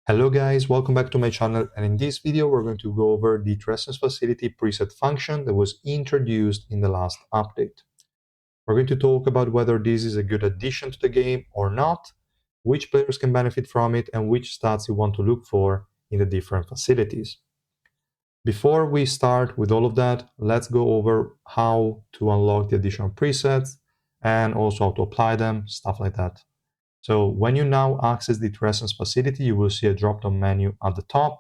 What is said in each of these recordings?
Hello guys, welcome back to my channel, and in this video we're going to go over the Trescence Facility preset function that was introduced in the last update. We're going to talk about whether this is a good addition to the game or not, which players can benefit from it, and which stats you want to look for in the different facilities. Before we start with all of that, let's go over how to unlock the additional presets and also how to apply them, stuff like that. So when you now access the Trescence facility, you will see a drop-down menu at the top.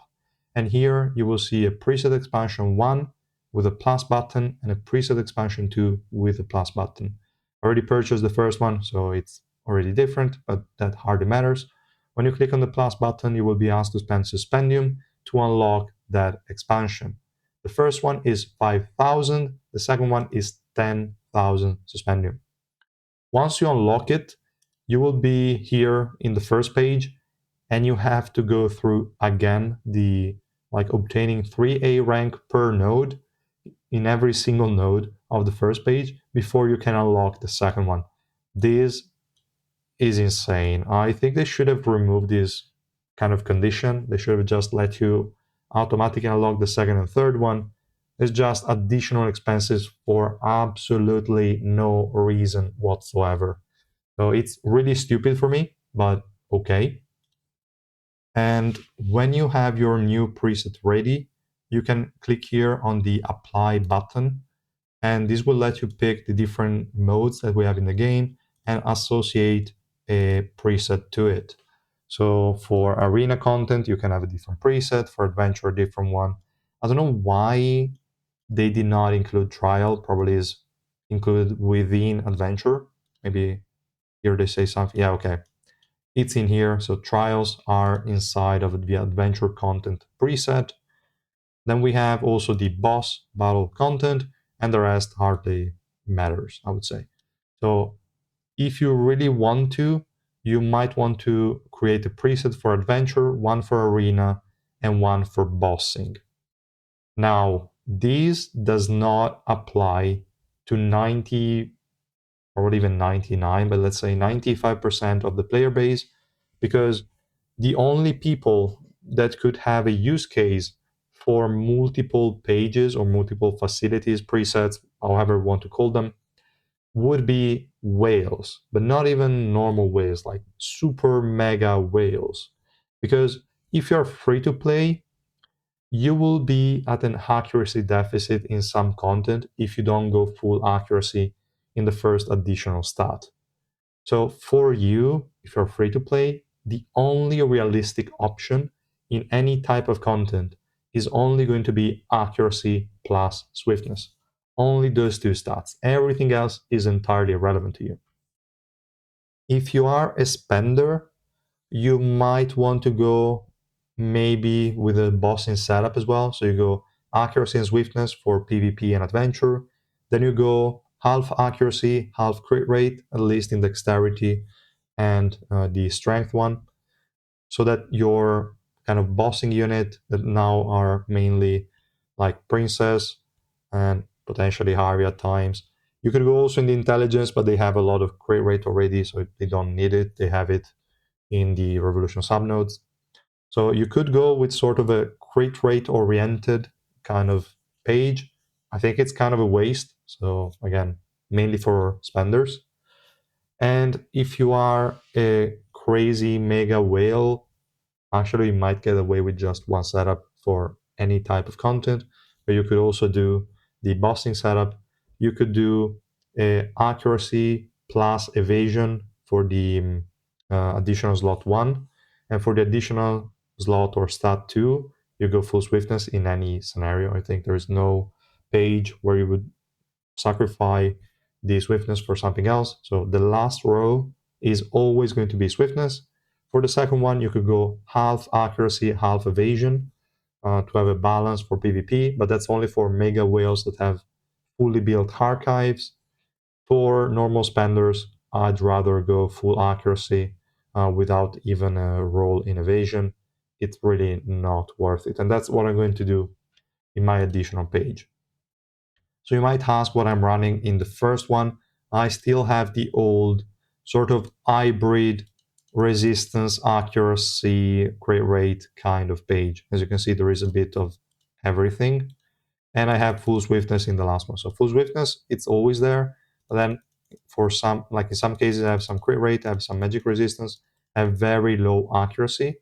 And here you will see a preset expansion 1 with a plus button and a preset expansion 2 with a plus button. I already purchased the first one, so it's already different, but that hardly matters. When you click on the plus button, you will be asked to spend Suspendium to unlock that expansion. The first one is 5,000, the second one is 10,000 Suspendium. Once you unlock it, you will be here in the first page, and you have to go through again the obtaining 3A rank per node in every single node of the first page before you can unlock the second one. This is insane. I think they should have removed this kind of condition. They should have just let you automatically unlock the second and third one. It's just additional expenses for absolutely no reason whatsoever. So it's really stupid for me, but okay. And when you have your new preset ready, you can click here on the apply button, and this will let you pick the different modes that we have in the game and associate a preset to it. So for arena content, you can have a different preset, for adventure, a different one. I don't know why they did not include trial, probably is included within adventure. Maybe here they say something. Yeah, okay. It's in here. So trials are inside of the adventure content preset. Then we have also the boss battle content, and the rest hardly matters, I would say. So if you really want to, you might want to create a preset for adventure, one for arena, and one for bossing. Now, this does not apply to 90 or even 99, but let's say 95% of the player base, because the only people that could have a use case for multiple pages or multiple facilities, presets, however you want to call them, would be whales, but not even normal whales, like super mega whales. Because if you're free to play, you will be at an accuracy deficit in some content if you don't go full accuracy in the first additional stat. So for you, if you're free to play, the only realistic option in any type of content is only going to be accuracy plus swiftness. Only those two stats. Everything else is entirely irrelevant to you. If you are a spender, you might want to go maybe with a bossing setup as well. So you go accuracy and swiftness for PvP and adventure. Then you go half accuracy, half crit rate, at least in dexterity and the strength one, so that your kind of bossing unit that now are mainly like princess and potentially Harvey at times. You could go also in the intelligence, but they have a lot of crit rate already, so they don't need it. They have it in the revolution subnodes. So you could go with sort of a crit rate oriented kind of page. I think it's kind of a waste. So again, mainly for spenders. And if you are a crazy mega whale, actually you might get away with just one setup for any type of content. But you could also do the bossing setup. You could do accuracy plus evasion for the additional slot 1, and for the additional slot or stat 2, you go full swiftness in any scenario. I think there is no page where you would sacrifice the swiftness for something else. So the last row is always going to be swiftness. For the second one, you could go half accuracy, half evasion to have a balance for PvP, but that's only for mega whales that have fully built archives. For normal spenders, I'd rather go full accuracy without even a roll in evasion. It's really not worth it. And that's what I'm going to do in my additional page. So you might ask what I'm running in the first one. I still have the old sort of hybrid resistance, accuracy, crate rate kind of page. As you can see, there is a bit of everything. And I have full swiftness in the last one. So full swiftness, it's always there. But then for some, like in some cases, I have some crit rate, I have some magic resistance, I have very low accuracy.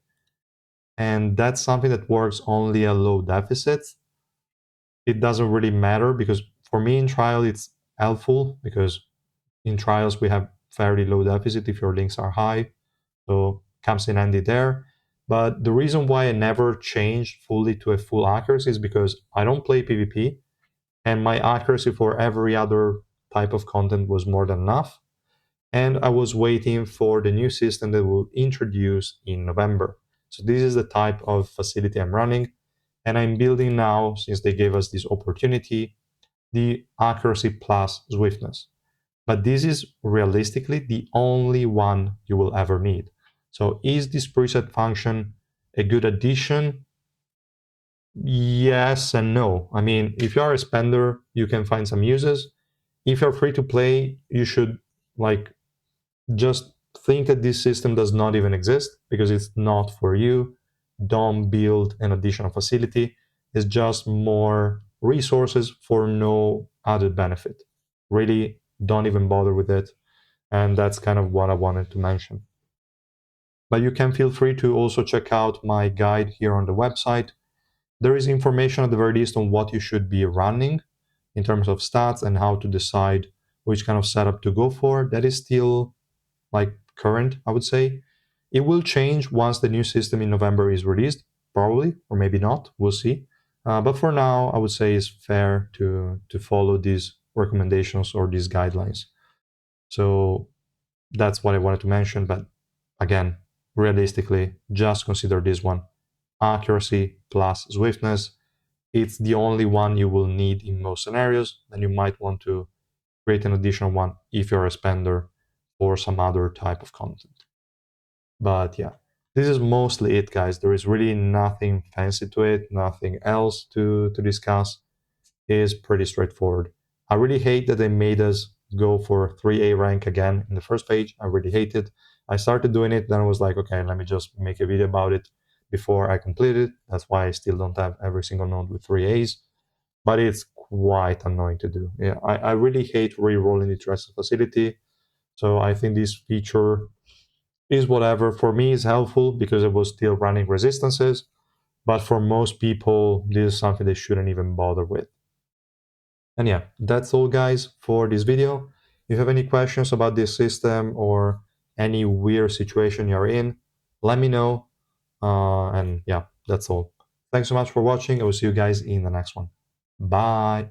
And that's something that works only at low deficits. It doesn't really matter because for me in trial, it's helpful because in trials we have fairly low deficit if your links are high. So comes in handy there. But the reason why I never changed fully to a full accuracy is because I don't play PvP, and my accuracy for every other type of content was more than enough. And I was waiting for the new system that will introduce in November. So this is the type of facility I'm running, and I'm building now, since they gave us this opportunity, the accuracy plus swiftness. But this is realistically the only one you will ever need. So is this preset function a good addition? Yes and no. I mean, if you are a spender, you can find some uses. If you're free to play, you should like just think that this system does not even exist because it's not for you. Don't build an additional facility. It's just more resources for no added benefit. Really, don't even bother with it. And that's kind of what I wanted to mention. But you can feel free to also check out my guide here on the website. There is information at the very least on what you should be running in terms of stats and how to decide which kind of setup to go for. That is still like current, I would say. It will change once the new system in November is released, probably, or maybe not. We'll see. But for now, I would say it's fair to follow these recommendations or these guidelines. So that's what I wanted to mention. But again, realistically, just consider this one: accuracy plus swiftness. It's the only one you will need in most scenarios. Then you might want to create an additional one if you're a spender or some other type of content. But yeah, this is mostly it, guys. There is really nothing fancy to it, nothing else to discuss. It is pretty straightforward. I really hate that they made us go for 3A rank again in the first page. I really hate it. I started doing it, then I was like, okay, let me just make a video about it before I complete it. That's why I still don't have every single node with 3As. But it's quite annoying to do. Yeah, I really hate re-rolling the trust facility. So I think this feature is whatever. For me, it's helpful because it was still running resistances. But for most people, this is something they shouldn't even bother with. And yeah, that's all, guys, for this video. If you have any questions about this system or any weird situation you're in, let me know. And yeah, that's all. Thanks so much for watching. I will see you guys in the next one. Bye.